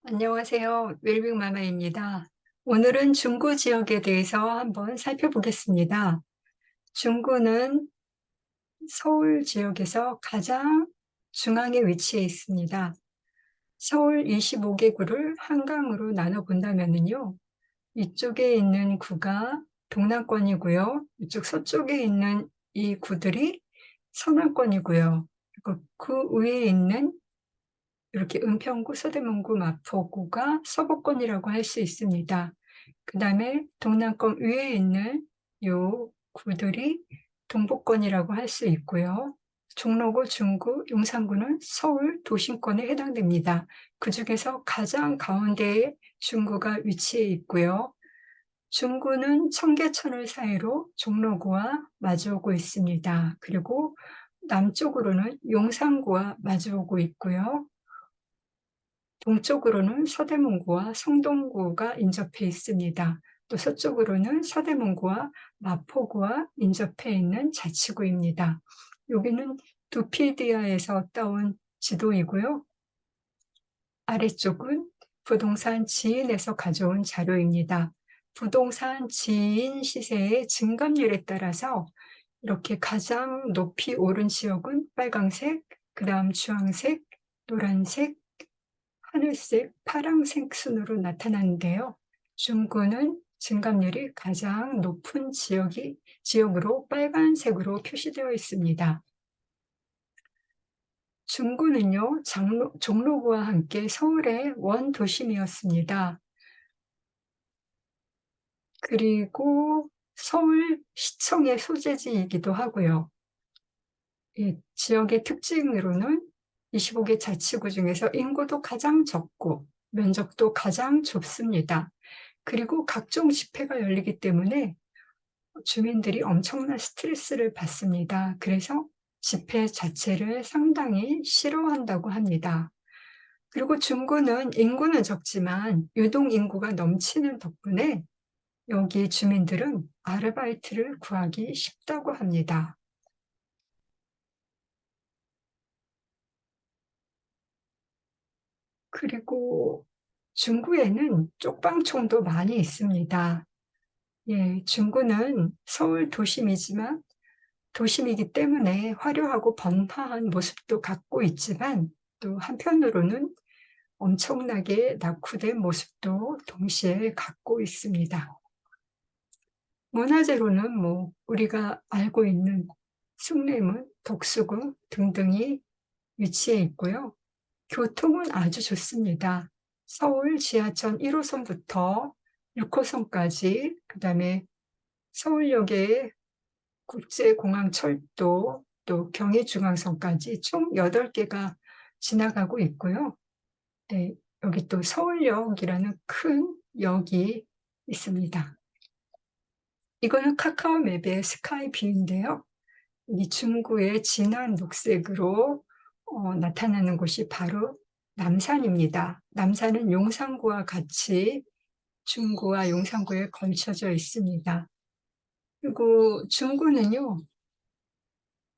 안녕하세요. 웰빙 마마입니다. 오늘은 중구 지역에 대해서 한번 살펴보겠습니다. 중구는 서울 지역에서 가장 중앙에 위치해 있습니다. 서울 25개구를 한강으로 나눠 본다면요. 이쪽에 있는 구가 동남권이고요. 이쪽 서쪽에 있는 이 구들이 서남권이고요. 그리고 그 위에 있는 이렇게 은평구, 서대문구, 마포구가 서구권이라고 할 수 있습니다. 그다음에 동남권 위에 있는 요 구들이 동부권이라고 할 수 있고요. 종로구, 중구, 용산구는 서울 도심권에 해당됩니다. 그중에서 가장 가운데에 중구가 위치해 있고요. 중구는 청계천을 사이로 종로구와 마주오고 있습니다. 그리고 남쪽으로는 용산구와 마주오고 있고요. 동쪽으로는 서대문구와 성동구가 인접해 있습니다. 또 서쪽으로는 서대문구와 마포구와 인접해 있는 자치구입니다. 여기는 두피디아에서 따온 지도이고요. 아래쪽은 부동산 지인에서 가져온 자료입니다. 부동산 지인 시세의 증감률에 따라서 이렇게 가장 높이 오른 지역은 빨강색, 그 다음 주황색, 노란색, 하늘색, 파랑색 순으로 나타나는데요. 중구는 증감률이 가장 높은 지역으로 빨간색으로 표시되어 있습니다. 중구는요, 종로구와 함께 서울의 원도심이었습니다. 그리고 서울시청의 소재지이기도 하고요. 이 지역의 특징으로는 25개 자치구 중에서 인구도 가장 적고 면적도 가장 좁습니다. 그리고 각종 집회가 열리기 때문에 주민들이 엄청난 스트레스를 받습니다. 그래서 집회 자체를 상당히 싫어한다고 합니다. 그리고 중구는 인구는 적지만 유동 인구가 넘치는 덕분에 여기 주민들은 아르바이트를 구하기 쉽다고 합니다. 그리고 중구에는 쪽방촌도 많이 있습니다. 예, 중구는 서울 도심이기 때문에 화려하고 번화한 모습도 갖고 있지만 또 한편으로는 엄청나게 낙후된 모습도 동시에 갖고 있습니다. 문화재로는 우리가 알고 있는 숭례문, 덕수궁 등등이 위치해 있고요. 교통은 아주 좋습니다. 서울 지하철 1호선부터 6호선까지, 그다음에 서울역에 국제공항철도, 또 경의중앙선까지 총 8개가 지나가고 있고요. 네, 여기 또 서울역이라는 큰 역이 있습니다. 이거는 카카오 맵의 스카이뷰인데요. 이 중구의 진한 녹색으로 나타나는 곳이 바로 남산입니다. 남산은 용산구와 같이 중구와 용산구에 걸쳐져 있습니다. 그리고 중구는요,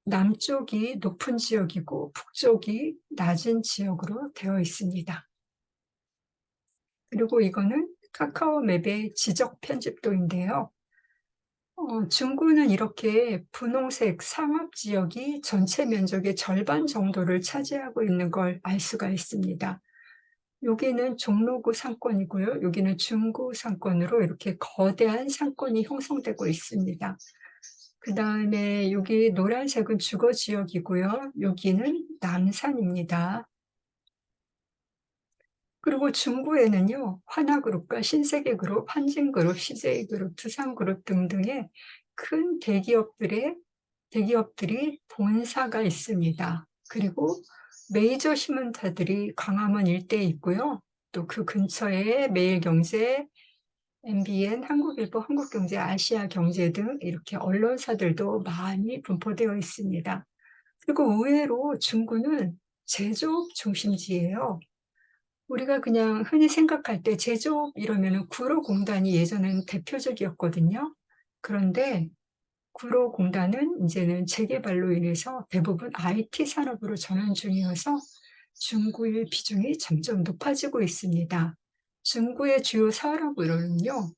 남쪽이 높은 지역이고 북쪽이 낮은 지역으로 되어 있습니다. 그리고 이거는 카카오 맵의 지적 편집도인데요. 중구는 이렇게 분홍색 상업 지역이 전체 면적의 절반 정도를 차지하고 있는 걸 알 수가 있습니다. 여기는 종로구 상권이고요. 여기는 중구 상권으로 이렇게 거대한 상권이 형성되고 있습니다. 그 다음에 여기 노란색은 주거 지역이고요. 여기는 남산입니다. 그리고 중구에는요, 하나그룹과 신세계그룹, 한진그룹, CJ그룹, 두산그룹 등등의 큰 대기업들이 본사가 있습니다. 그리고 메이저 신문사들이 광화문 일대에 있고요. 또 그 근처에 매일경제, MBN, 한국일보, 한국경제, 아시아경제 등 이렇게 언론사들도 많이 분포되어 있습니다. 그리고 의외로 중구는 제조업 중심지예요. 우리가 그냥 흔히 생각할 때 제조업 이러면은 구로공단이 예전에는 대표적이었거든요. 그런데 구로공단은 이제는 재개발로 인해서 대부분 IT 산업으로 전환 중이어서 중구의 비중이 점점 높아지고 있습니다. 중구의 주요 사업으로는요,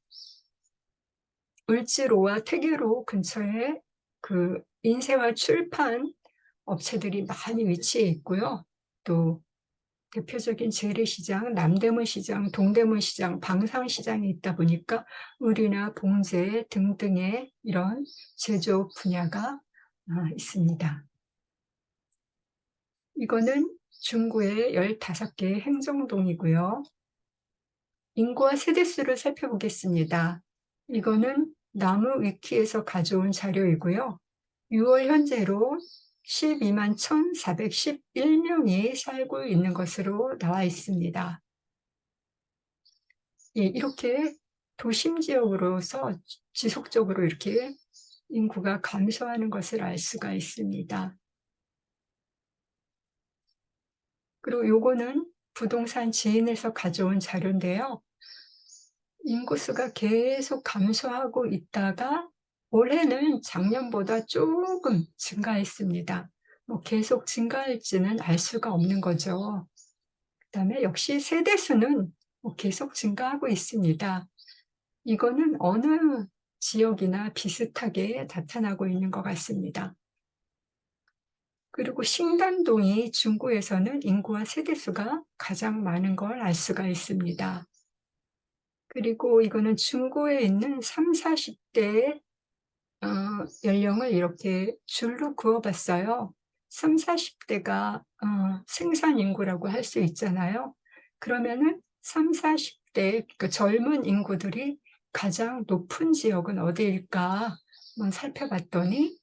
을지로와 태계로 근처에 그 인쇄와 출판 업체들이 많이 위치해 있고요. 또 대표적인 재래시장, 남대문 시장, 동대문 시장, 방산시장이 있다 보니까 의류나 봉제 등등의 이런 제조업 분야가 있습니다. 이거는 중구의 15개의 행정동이고요. 인구와 세대수를 살펴보겠습니다. 이거는 나무 위키에서 가져온 자료이고요. 6월 현재로 12만 1,411명이 살고 있는 것으로 나와 있습니다. 예, 이렇게 도심 지역으로서 지속적으로 이렇게 인구가 감소하는 것을 알 수가 있습니다. 그리고 요거는 부동산 지인에서 가져온 자료인데요. 인구수가 계속 감소하고 있다가 올해는 작년보다 조금 증가했습니다. 뭐 계속 증가할지는 알 수가 없는 거죠. 그다음에 역시 세대수는 뭐 계속 증가하고 있습니다. 이거는 어느 지역이나 비슷하게 나타나고 있는 것 같습니다. 그리고 신간동이 중구에서는 인구와 세대수가 가장 많은 걸 알 수가 있습니다. 그리고 이거는 중구에 있는 30, 40대 연령을 이렇게 줄로 그어 봤어요. 30, 40대가 생산 인구라고 할 수 있잖아요. 그러면은 30, 40대 그 젊은 인구들이 가장 높은 지역은 어디일까 한번 살펴봤더니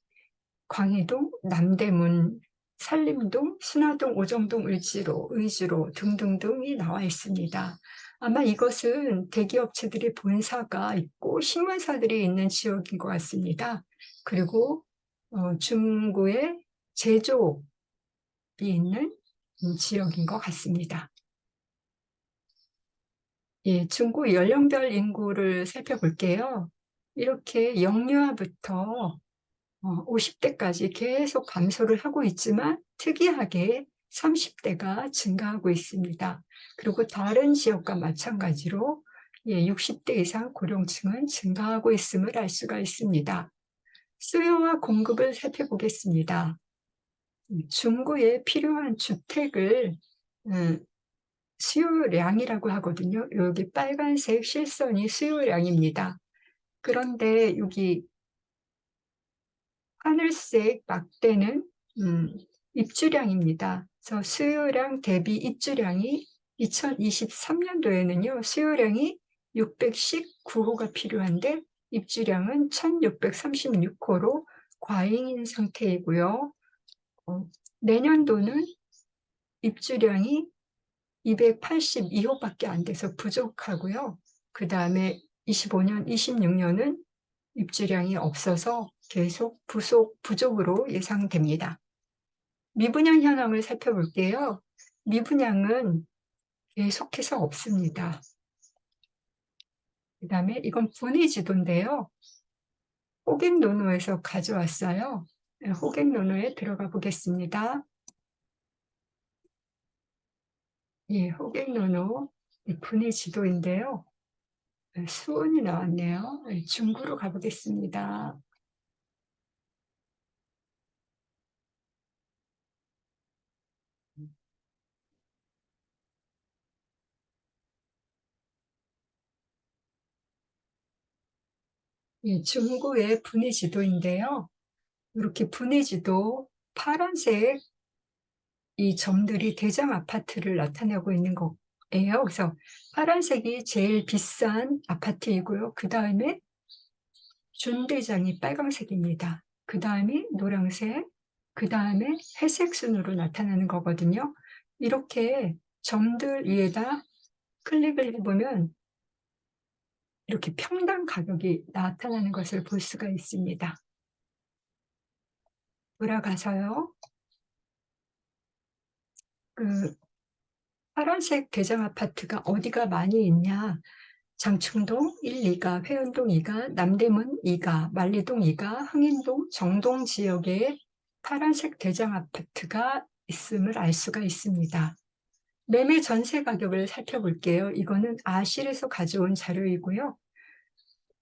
광희동, 남대문, 산림동, 순화동, 오정동, 을지로, 의주로 등등등이 나와 있습니다. 아마 이것은 대기업체들의 본사가 있고 신문사들이 있는 지역인 것 같습니다. 그리고 중구의 제조업이 있는 지역인 것 같습니다. 예, 중구 연령별 인구를 살펴볼게요. 이렇게 영유아부터 50대까지 계속 감소를 하고 있지만 특이하게 30대가 증가하고 있습니다. 그리고 다른 지역과 마찬가지로 60대 이상 고령층은 증가하고 있음을 알 수가 있습니다. 수요와 공급을 살펴보겠습니다. 중구에 필요한 주택을 수요량이라고 하거든요. 여기 빨간색 실선이 수요량입니다. 그런데 여기 하늘색 막대는 입주량입니다. 그래서 수요량 대비 입주량이 2023년도에는요, 수요량이 619호가 필요한데 입주량은 1636호로 과잉인 상태이고요. 내년도는 입주량이 282호밖에 안 돼서 부족하고요. 그 다음에 25년, 26년은 입주량이 없어서 계속 부족으로 예상됩니다. 미분양 현황을 살펴볼게요. 미분양은 계속해서 없습니다. 그 다음에 이건 분위 지도인데요. 호갱노노에서 가져왔어요. 호갱노노에 들어가 보겠습니다. 예, 호갱노노 분위 지도인데요. 수온이 나왔네요. 중구로 가보겠습니다. 예, 중구의 분위 지도인데요. 이렇게 분위 지도 파란색 이 점들이 대장 아파트를 나타내고 있는 거예요. 그래서 파란색이 제일 비싼 아파트이고요. 그 다음에 준대장이 빨간색입니다. 그 다음이 노란색, 그 다음에 회색 순으로 나타나는 거거든요. 이렇게 점들 위에다 클릭을 해보면 이렇게 평당 가격이 나타나는 것을 볼 수가 있습니다. 돌아가서요. 그 파란색 대장 아파트가 어디가 많이 있냐? 장충동 1, 2가, 회원동 2가, 남대문 2가, 만리동 2가, 흥인동, 정동 지역에 파란색 대장 아파트가 있음을 알 수가 있습니다. 매매 전세 가격을 살펴볼게요. 이거는 아실에서 가져온 자료이고요.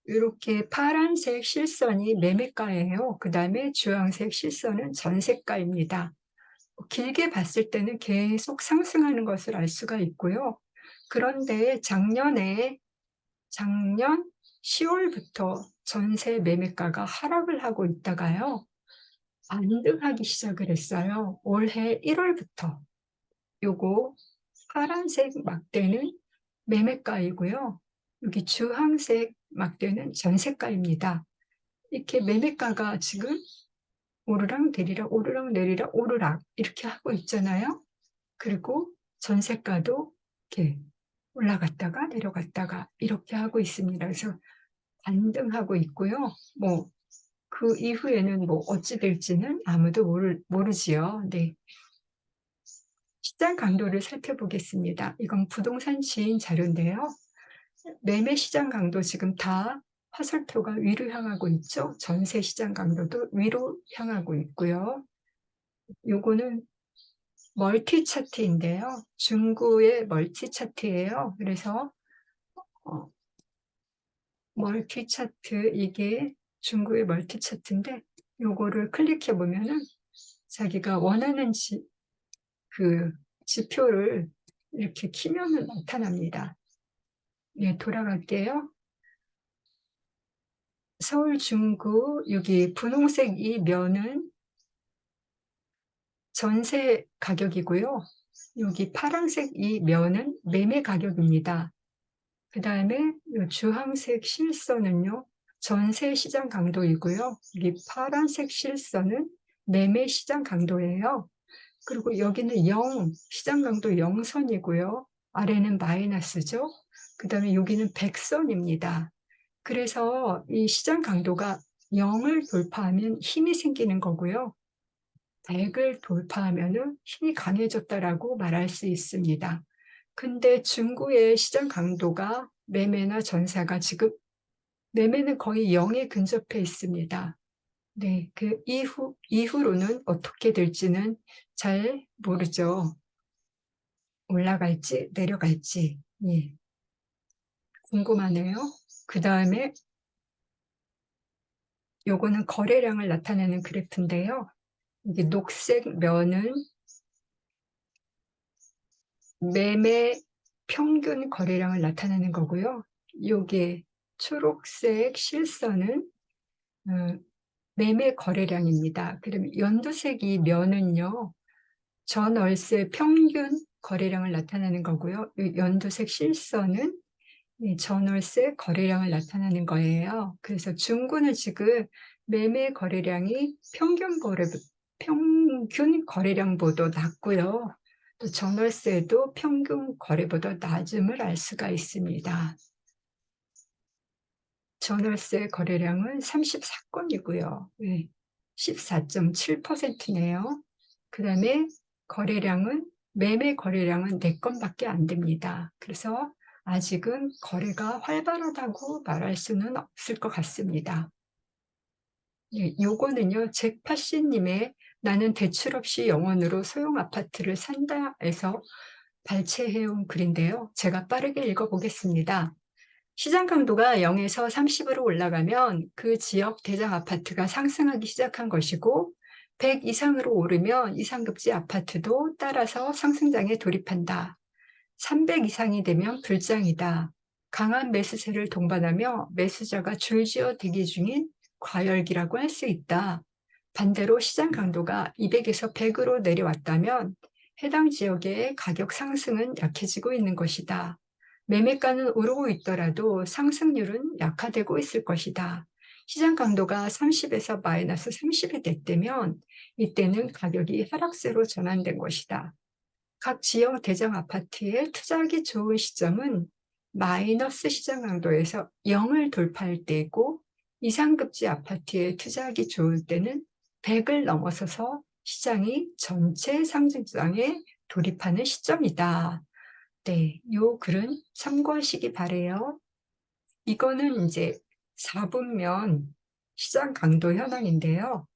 이렇게 파란색 실선이 매매가예요. 그다음에 주황색 실선은 전세가입니다. 길게 봤을 때는 계속 상승하는 것을 알 수가 있고요. 그런데 작년 10월부터 전세 매매가가 하락을 하고 있다가요, 반등하기 시작을 했어요. 올해 1월부터. 요거 파란색 막대는 매매가이고요. 여기 주황색 막대는 전세가입니다. 이렇게 매매가가 지금 오르락내리락, 오르락내리락, 오르락 이렇게 하고 있잖아요. 그리고 전세가도 이렇게 올라갔다가 내려갔다가 이렇게 하고 있습니다. 그래서 반등하고 있고요. 뭐 그 이후에는 뭐 어찌 될지는 아무도 모르지요. 네. 시장 강도를 살펴보겠습니다. 이건 부동산 지인 자료인데요. 매매 시장 강도 지금 다 화살표가 위로 향하고 있죠. 전세 시장 강도도 위로 향하고 있고요. 요거는 멀티 차트인데요. 중구의 멀티 차트예요. 그래서 어, 멀티 차트, 이게 중구의 멀티 차트인데 요거를 클릭해 보면은 자기가 원하는 그 지표를 이렇게 키면은 나타납니다. 예, 돌아갈게요. 서울 중구, 여기 분홍색 이 면은 전세 가격이고요. 여기 파란색 이 면은 매매 가격입니다. 그 다음에 주황색 실선은요, 전세 시장 강도이고요. 여기 파란색 실선은 매매 시장 강도예요. 그리고 여기는 0, 시장 강도 0선이고요. 아래는 마이너스죠. 그 다음에 여기는 100선입니다. 그래서 이 시장 강도가 0을 돌파하면 힘이 생기는 거고요. 100을 돌파하면 힘이 강해졌다라고 말할 수 있습니다. 근데 중구의 시장 강도가 매매나 전세가 지금 매매는 거의 0에 근접해 있습니다. 네, 그 이후로는 어떻게 될지는 잘 모르죠. 올라갈지 내려갈지. 예, 궁금하네요. 그 다음에 요거는 거래량을 나타내는 그래프인데요. 이게 녹색 면은 매매 평균 거래량을 나타내는 거고요. 요게 초록색 실선은 매매 거래량입니다. 그러면 연두색이 면은요, 전월세 평균 거래량을 나타내는 거고요. 이 연두색 실선은 이 전월세 거래량을 나타내는 거예요. 그래서 중구는 지금 매매 거래량이 평균 거래량보다 낮고요. 또 전월세도 평균 거래보다 낮음을 알 수가 있습니다. 전월세 거래량은 34건이고요. 14.7%네요. 그 다음에 매매 거래량은 4건밖에 안 됩니다. 그래서 아직은 거래가 활발하다고 말할 수는 없을 것 같습니다. 요거는요, 잭파씨님의 나는 대출 없이 영원으로 소형 아파트를 산다에서 발췌해온 글인데요. 제가 빠르게 읽어보겠습니다. 시장 강도가 0에서 30으로 올라가면 그 지역 대장 아파트가 상승하기 시작한 것이고 100 이상으로 오르면 이상급지 아파트도 따라서 상승장에 돌입한다. 300 이상이 되면 불장이다. 강한 매수세를 동반하며 매수자가 줄지어 대기 중인 과열기라고 할 수 있다. 반대로 시장 강도가 200에서 100으로 내려왔다면 해당 지역의 가격 상승은 약해지고 있는 것이다. 매매가는 오르고 있더라도 상승률은 약화되고 있을 것이다. 시장 강도가 30에서 마이너스 30이 됐다면 이때는 가격이 하락세로 전환된 것이다. 각 지역 대장 아파트에 투자하기 좋은 시점은 마이너스 시장 강도에서 0을 돌파할 때이고 이상급지 아파트에 투자하기 좋을 때는 100을 넘어서서 시장이 전체 상승장에 돌입하는 시점이다. 네, 요 글은 참고하시기 바래요. 이거는 이제 4분면 시장 강도 현황인데요.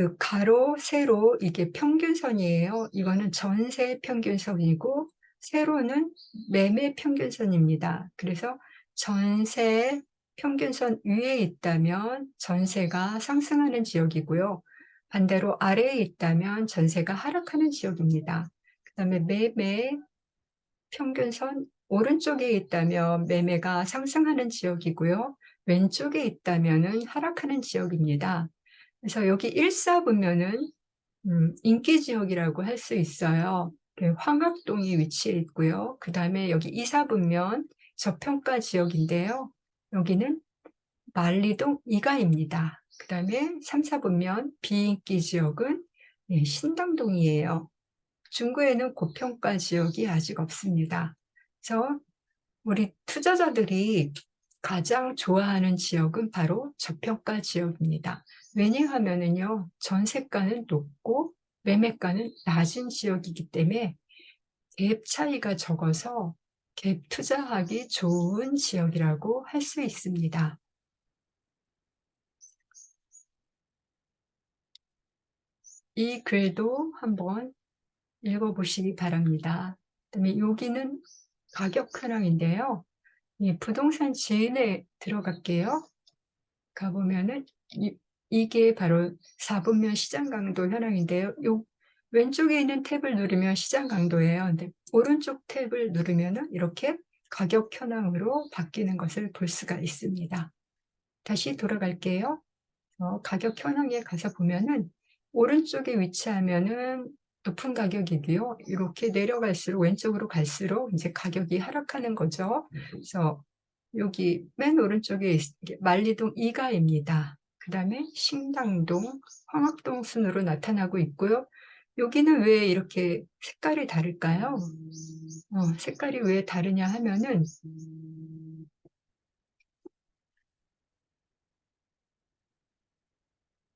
그 가로, 세로 이게 평균선이에요. 이거는 전세 평균선이고 세로는 매매 평균선입니다. 그래서 전세 평균선 위에 있다면 전세가 상승하는 지역이고요. 반대로 아래에 있다면 전세가 하락하는 지역입니다. 그다음에 매매 평균선 오른쪽에 있다면 매매가 상승하는 지역이고요. 왼쪽에 있다면은 하락하는 지역입니다. 그래서 여기 1사 보면은 인기 지역이라고 할 수 있어요. 황학동이 위치해 있고요. 그다음에 여기 2사 보면 저평가 지역인데요. 여기는 만리동 이가입니다. 그다음에 3사 보면 비인기 지역은 신당동이에요. 중구에는 고평가 지역이 아직 없습니다. 그래서 우리 투자자들이 가장 좋아하는 지역은 바로 저평가 지역입니다. 왜냐하면은요, 전세가는 높고 매매가는 낮은 지역이기 때문에 갭 차이가 적어서 갭 투자하기 좋은 지역이라고 할 수 있습니다. 이 글도 한번 읽어보시기 바랍니다. 그다음에 여기는 가격 현황인데요. 이 부동산 지인에 들어갈게요. 가보면은 이게 바로 4분면 시장 강도 현황인데요. 요 왼쪽에 있는 탭을 누르면 시장 강도예요. 근데 오른쪽 탭을 누르면은 이렇게 가격 현황으로 바뀌는 것을 볼 수가 있습니다. 다시 돌아갈게요. 가격 현황에 가서 보면은 오른쪽에 위치하면은 높은 가격이고요. 이렇게 내려갈수록 왼쪽으로 갈수록 이제 가격이 하락하는 거죠. 그래서 여기 맨 오른쪽에 만리동 2가입니다. 그다음에 신당동, 황학동 순으로 나타나고 있고요. 여기는 왜 이렇게 색깔이 다를까요? 색깔이 왜 다르냐 하면은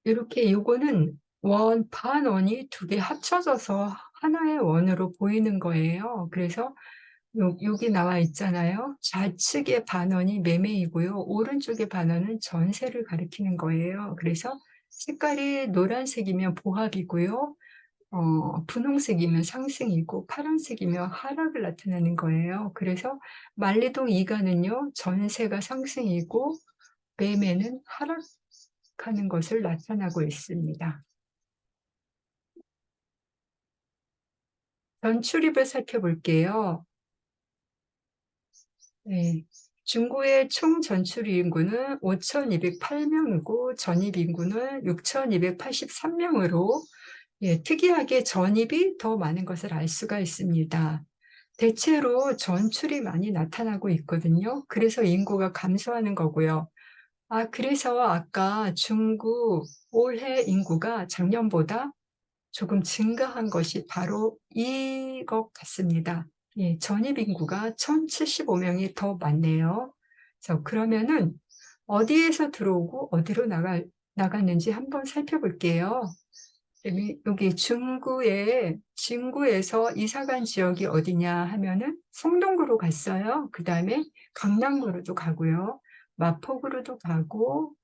이렇게 요거는 반원이 두 개 합쳐져서 하나의 원으로 보이는 거예요. 그래서 여기 나와 있잖아요. 좌측의 반원이 매매이고요. 오른쪽의 반원은 전세를 가리키는 거예요. 그래서 색깔이 노란색이면 보합이고요. 분홍색이면 상승이고 파란색이면 하락을 나타내는 거예요. 그래서 만리동 2가는요. 전세가 상승이고 매매는 하락하는 것을 나타나고 있습니다. 전출입을 살펴볼게요. 네. 중구의 총 전출 인구는 5,208명이고 전입 인구는 6,283명으로 특이하게 전입이 더 많은 것을 알 수가 있습니다. 대체로 전출이 많이 나타나고 있거든요. 그래서 인구가 감소하는 거고요. 그래서 아까 중구 올해 인구가 작년보다 조금 증가한 것이 바로 이것 같습니다. 전입 인구가 1,075명이 더 많네요. 그러면은 어디에서 들어오고 어디로 나갔는지 한번 살펴볼게요. 여기 진구에서 이사간 지역이 어디냐 하면은 성동구로 갔어요. 그 다음에 강남구로도 가고요. 마포구로도 가고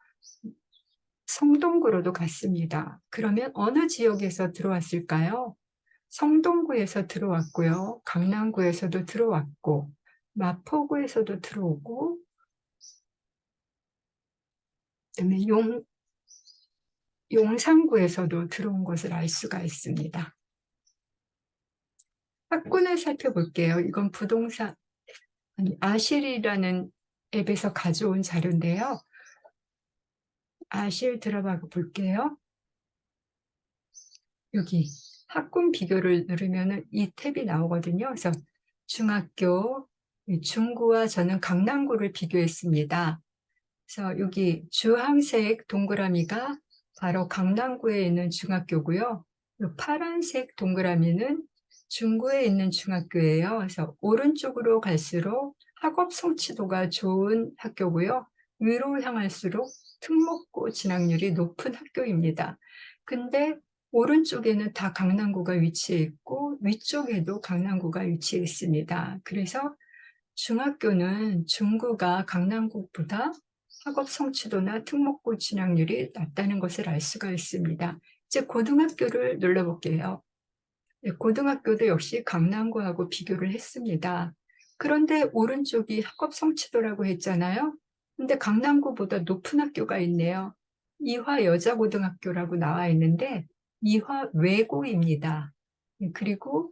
성동구로도 갔습니다. 그러면 어느 지역에서 들어왔을까요? 성동구에서 들어왔고요. 강남구에서도 들어왔고, 마포구에서도 들어오고, 그다음에 용산구에서도 들어온 것을 알 수가 있습니다. 학군을 살펴볼게요. 이건 아실이라는 앱에서 가져온 자료인데요. 아실 들어가 볼게요. 여기 학군 비교를 누르면 이 탭이 나오거든요. 그래서 중학교, 중구와 저는 강남구를 비교했습니다. 그래서 여기 주황색 동그라미가 바로 강남구에 있는 중학교고요. 파란색 동그라미는 중구에 있는 중학교예요. 그래서 오른쪽으로 갈수록 학업 성취도가 좋은 학교고요. 위로 향할수록 특목고 진학률이 높은 학교입니다. 근데 오른쪽에는 다 강남구가 위치해 있고 위쪽에도 강남구가 위치해 있습니다. 그래서 중학교는 중구가 강남구보다 학업 성취도나 특목고 진학률이 낮다는 것을 알 수가 있습니다. 이제 고등학교를 눌러볼게요. 네, 고등학교도 역시 강남구하고 비교를 했습니다. 그런데 오른쪽이 학업 성취도라고 했잖아요. 근데 강남구보다 높은 학교가 있네요. 이화 여자고등학교라고 나와 있는데 이화 외고입니다. 그리고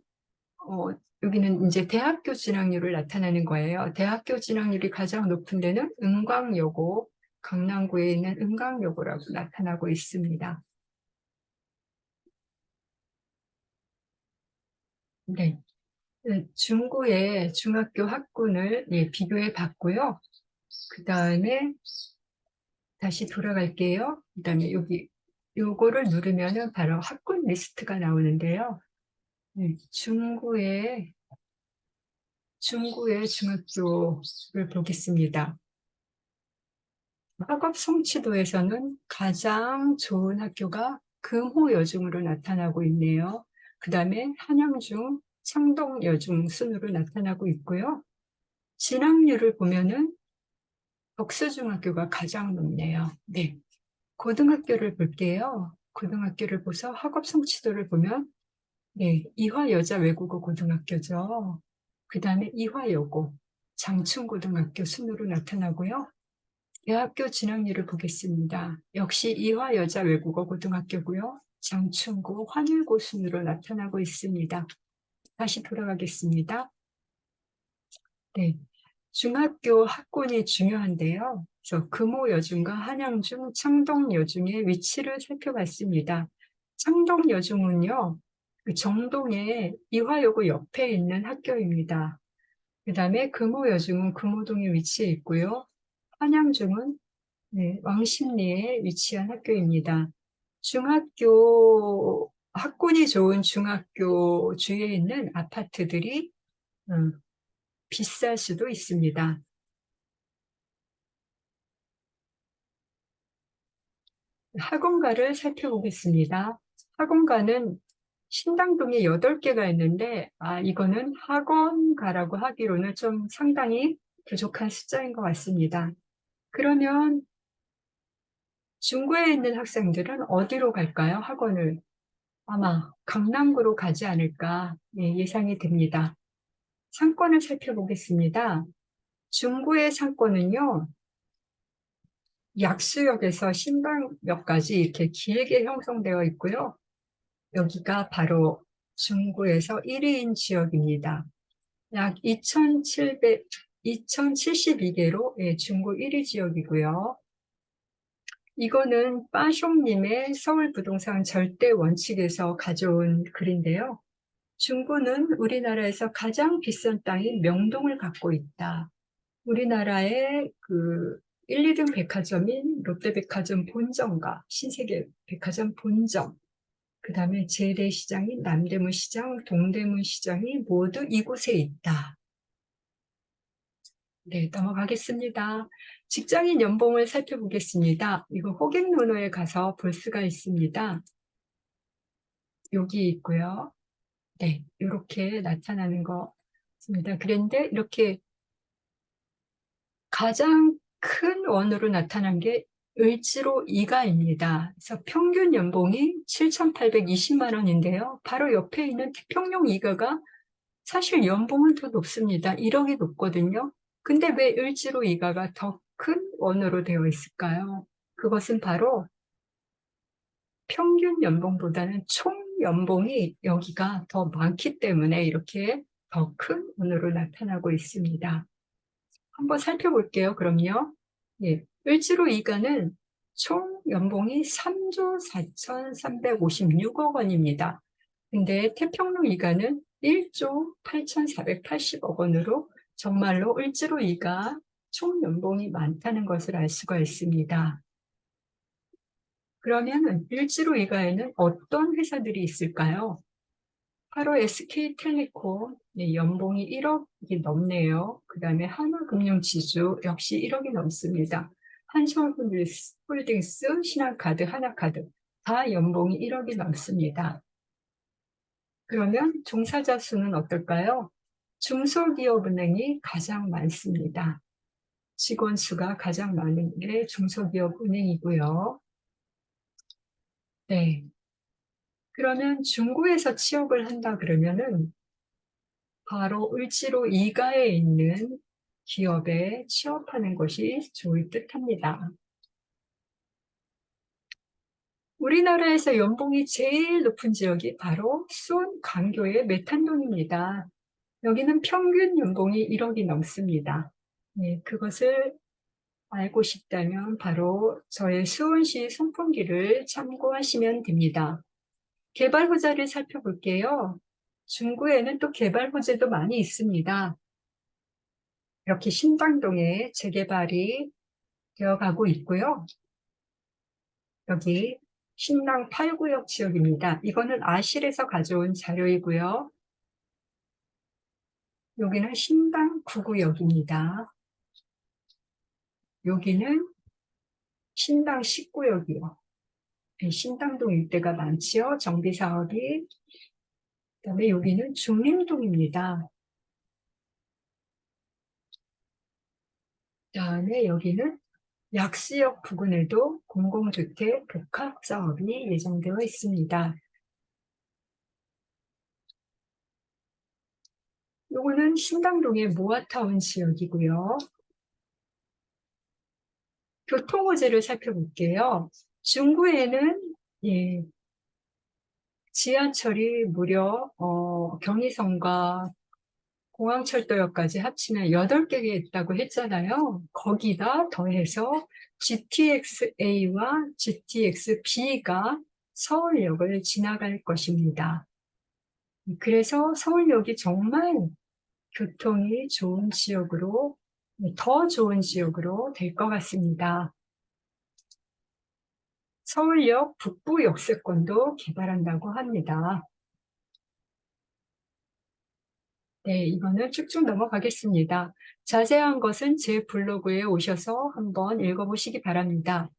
여기는 이제 대학교 진학률을 나타내는 거예요. 대학교 진학률이 가장 높은 데는 은광여고, 강남구에 있는 은광여고라고 나타나고 있습니다. 네. 중구의 중학교 학군을 비교해 봤고요. 그 다음에 다시 돌아갈게요. 그 다음에 요거를 누르면은 바로 학군 리스트가 나오는데요. 중구의 중학교를 보겠습니다. 학업 성취도에서는 가장 좋은 학교가 금호여중으로 나타나고 있네요. 그 다음에 한양중, 창동여중 순으로 나타나고 있고요. 진학률을 보면은 덕수중학교가 가장 높네요. 네. 고등학교를 볼게요. 고등학교를 보서 학업 성취도를 보면, 네, 이화 여자 외국어 고등학교죠. 그 다음에 이화여고, 장충고등학교 순으로 나타나고요. 대학교 진학률을 보겠습니다. 역시 이화 여자 외국어 고등학교고요. 장충고, 환일고 순으로 나타나고 있습니다. 다시 돌아가겠습니다. 네. 중학교 학군이 중요한데요. 그래서 금호여중과 한양중, 창동여중의 위치를 살펴봤습니다. 창동여중은요, 그 정동의 이화여고 옆에 있는 학교입니다. 그 다음에 금호여중은 금호동에 위치해 있고요. 한양중은 왕십리에 위치한 학교입니다. 학군이 좋은 중학교 주위에 있는 아파트들이 비쌀 수도 있습니다. 학원가를 살펴보겠습니다. 학원가는 신당동에 8개가 있는데, 이거는 학원가라고 하기로는 좀 상당히 부족한 숫자인 것 같습니다. 그러면 중구에 있는 학생들은 어디로 갈까요? 학원을. 아마 강남구로 가지 않을까 예상이 됩니다. 상권을 살펴보겠습니다. 중구의 상권은요, 약수역에서 신당역까지 이렇게 길게 형성되어 있고요. 여기가 바로 중구에서 1위인 지역입니다. 약 2,072개로 중구 1위 지역이고요. 이거는 빠숑님의 서울 부동산 절대 원칙에서 가져온 글인데요. 중구는 우리나라에서 가장 비싼 땅인 명동을 갖고 있다. 우리나라의 그 1, 2등 백화점인 롯데백화점 본점과 신세계 백화점 본점, 그 다음에 재래시장인 남대문 시장, 동대문 시장이 모두 이곳에 있다. 네, 넘어가겠습니다. 직장인 연봉을 살펴보겠습니다. 이거 호갱노노에 가서 볼 수가 있습니다. 여기 있고요. 네, 이렇게 나타나는 거 있습니다. 그런데 이렇게 가장 큰 원으로 나타난 게 을지로 이가입니다. 그래서 평균 연봉이 7,820만 원인데요. 바로 옆에 있는 태평용 이가가 사실 연봉은 더 높습니다. 1억이 높거든요. 근데 왜 을지로 이가가 더 큰 원으로 되어 있을까요? 그것은 바로 평균 연봉보다는 총 연봉이 여기가 더 많기 때문에 이렇게 더 큰 원으로 나타나고 있습니다. 한번 살펴볼게요. 그럼요. 을지로 이가는 총 연봉이 3조 4,356억 원입니다. 근데 태평로 이가는 1조 8,480억 원으로 정말로 을지로 이가 총 연봉이 많다는 것을 알 수가 있습니다. 그러면 을지로 이가에는 어떤 회사들이 있을까요? 바로 SK텔레콤, 연봉이 1억이 넘네요. 그 다음에 하나금융지주 역시 1억이 넘습니다. 한솔홀딩스, 신한카드, 하나카드 다 연봉이 1억이 넘습니다. 그러면 종사자 수는 어떨까요? 중소기업은행이 가장 많습니다. 직원 수가 가장 많은 게 중소기업은행이고요. 네. 그러면 중구에서 취업을 한다 그러면은 바로 을지로 이가에 있는 기업에 취업하는 것이 좋을 듯합니다. 우리나라에서 연봉이 제일 높은 지역이 바로 수원 광교의 메탄동입니다. 여기는 평균 연봉이 1억이 넘습니다. 네, 그것을 알고 싶다면 바로 저의 수원시 선풍기를 참고하시면 됩니다. 개발 호재를 살펴볼게요. 중구에는 또 개발 호재도 많이 있습니다. 이렇게 신당동에 재개발이 되어가고 있고요. 여기 신당 8구역 지역입니다. 이거는 아실에서 가져온 자료이고요. 여기는 신당 9구역입니다. 여기는 신당 10구역이요. 신당동 일대가 많지요. 정비사업이. 그다음에 여기는 중림동입니다. 그다음에 여기는 약수역 부근에도 공공주택 복합 사업이 예정되어 있습니다. 요거는 신당동의 모아타운 지역이고요. 교통호재를 살펴볼게요. 중구에는 예, 지하철이 무려 경의선과 공항철도역까지 합치면 8개가 있다고 했잖아요. 거기다 더해서 GTX-A와 GTX-B가 서울역을 지나갈 것입니다. 그래서 서울역이 정말 교통이 좋은 지역으로, 더 좋은 지역으로 될 것 같습니다. 서울역 북부 역세권도 개발한다고 합니다. 네, 이거는 쭉쭉 넘어가겠습니다. 자세한 것은 제 블로그에 오셔서 한번 읽어보시기 바랍니다.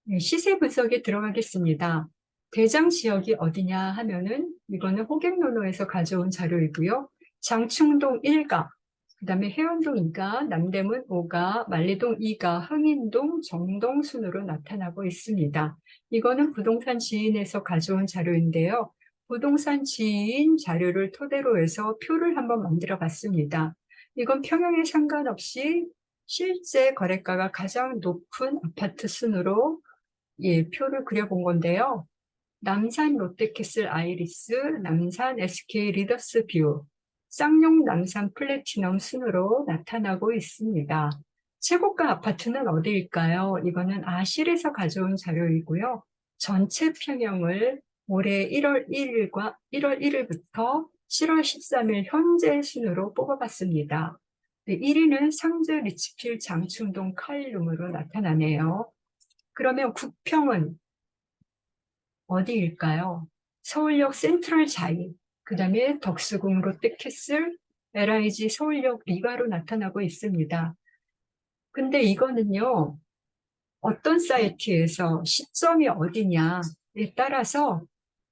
네, 시세 분석에 들어가겠습니다. 대장 지역이 어디냐 하면은 이거는 호갱노노에서 가져온 자료이고요. 장충동 1가, 그 다음에 해운동 2가, 남대문 5가, 만리동 2가, 흥인동, 정동 순으로 나타나고 있습니다. 이거는 부동산 지인에서 가져온 자료인데요. 부동산 지인 자료를 토대로 해서 표를 한번 만들어 봤습니다. 이건 평형에 상관없이 실제 거래가가 가장 높은 아파트 순으로 표를 그려본 건데요. 남산 롯데캐슬 아이리스, 남산 SK 리더스 뷰, 쌍용 남산 플래티넘 순으로 나타나고 있습니다. 최고가 아파트는 어디일까요? 이거는 아실에서 가져온 자료이고요. 전체 평형을 올해 1월 1일부터 7월 13일 현재 순으로 뽑아봤습니다. 1위는 상주 리치필 장충동 카일룸으로 나타나네요. 그러면 국평은 어디일까요? 서울역 센트럴 자이, 그 다음에 덕수궁 롯데캐슬, LIG 서울역 리가로 나타나고 있습니다. 근데 이거는요, 어떤 사이트에서 시점이 어디냐에 따라서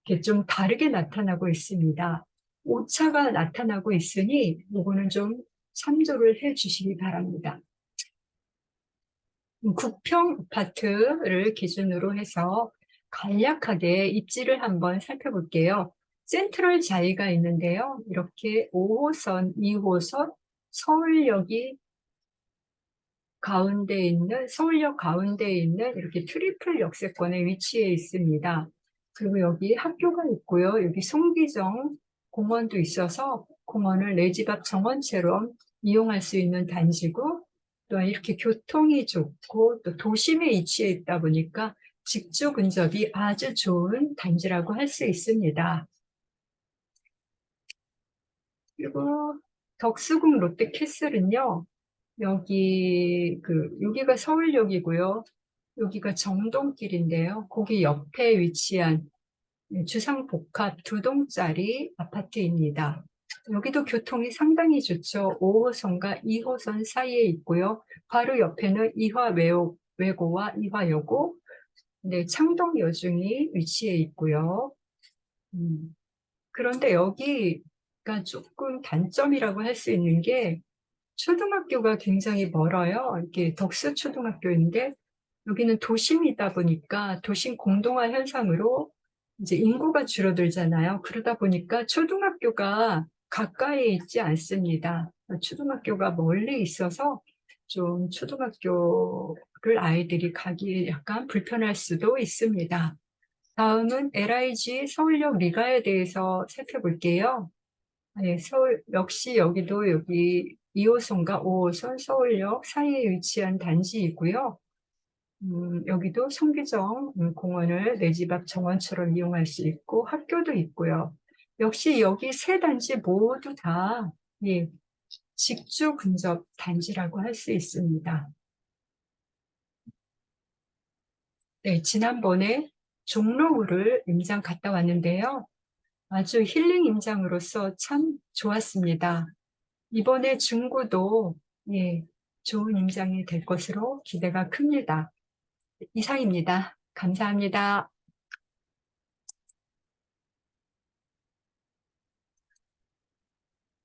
이렇게 좀 다르게 나타나고 있습니다. 오차가 나타나고 있으니 이거는 좀 참조를 해 주시기 바랍니다. 국평 아파트를 기준으로 해서 간략하게 입지를 한번 살펴볼게요. 센트럴 자이가 있는데요. 이렇게 5호선, 2호선, 서울역이 서울역 가운데에 있는 이렇게 트리플 역세권에 위치해 있습니다. 그리고 여기 학교가 있고요. 여기 송기정 공원도 있어서 공원을 내 집 앞 정원처럼 이용할 수 있는 단지고, 또 이렇게 교통이 좋고 또 도심에 위치해 있다 보니까 직주 근접이 아주 좋은 단지라고 할 수 있습니다. 그리고 덕수궁 롯데캐슬은요, 여기가 서울역이고요. 여기가 정동길인데요. 거기 옆에 위치한 주상복합 2동짜리 아파트입니다. 여기도 교통이 상당히 좋죠. 5호선과 2호선 사이에 있고요. 바로 옆에는 이화외고와 이화여고, 네, 창동여중이 위치해 있고요. 그런데 여기가 조금 단점이라고 할 수 있는 게 초등학교가 굉장히 멀어요. 이게 덕수초등학교인데 여기는 도심이다 보니까 도심 공동화 현상으로 이제 인구가 줄어들잖아요. 그러다 보니까 초등학교가 가까이에 있지 않습니다. 초등학교가 멀리 있어서 좀 초등학교를 아이들이 가기 약간 불편할 수도 있습니다. 다음은 LIG 서울역 리가에 대해서 살펴볼게요. 네, 서울, 역시 여기도 여기 2호선과 5호선 서울역 사이에 위치한 단지이고요. 여기도 성기정 공원을 내 집 앞 정원처럼 이용할 수 있고 학교도 있고요. 역시 여기 세 단지 모두 다 예, 직주 근접 단지라고 할 수 있습니다. 네, 지난번에 종로구를 임장 갔다 왔는데요. 아주 힐링 임장으로서 참 좋았습니다. 이번에 중구도 예, 좋은 임장이 될 것으로 기대가 큽니다. 이상입니다. 감사합니다.